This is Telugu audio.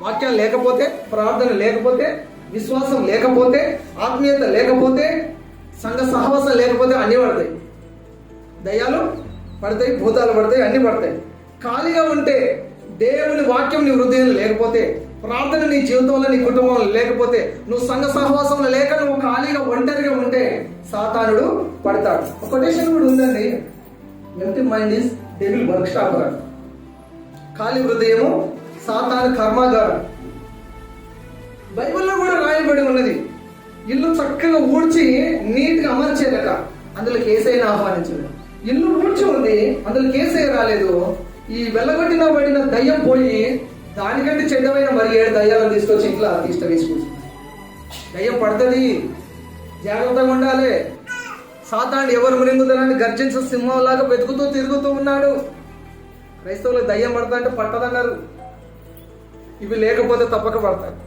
వాక్యాలు లేకపోతే, ప్రార్థన లేకపోతే, విశ్వాసం లేకపోతే, ఆత్మీయత లేకపోతే, సంఘ సహవాసం లేకపోతే అన్నీ పడతాయి. దయ్యాలు పడతాయి, భూతాలు పడతాయి, అన్నీ పడతాయి. ఖాళీగా ఉంటే, దేవుని వాక్యం నీ హృదయంలో లేకపోతే, ప్రార్థన నీ జీవితంలో నీ కుటుంబంలో లేకపోతే, నువ్వు సంఘ సహవాసంలో లేక నువ్వు ఖాళీగా ఒంటరిగా ఉంటే సాతానుడు పడతాడు. ఒక కొటేషన్ కూడా ఉందండి, empty mind is devil work shop. ఖాళీ హృదయము సాతాను కర్మాగారం. బైబిల్లో కూడా రాయబడి ఉన్నది, ఇల్లు చక్కగా ఊడ్చి నీట్గా అమర్చేదట, అందులో యేసయ్యను ఆహ్వానించదు. ఇల్లు ఊడ్చి ఉంది, అందులో యేసయ్య రాలేదు. ఈ వెళ్ళగొట్టిన పడిన దయ్యం పోయి దానికంటే చెడ్డమైన మరి 7 దయ్యాలను తీసుకొచ్చి ఇంట్లో తీసుకొచ్చింది. దయ్యం పడుతుంది, జాగ్రత్తగా ఉండాలి. సాతాను ఎవరు మృంగుదలని గర్జించే సింహంలాగా వెతుకుతూ తిరుగుతూ ఉన్నాడు. క్రైస్తవులకు దయ్యం పడతా అంటే పట్టదన్నారు, ఇవి లేకపోతే తప్పక పడతారు.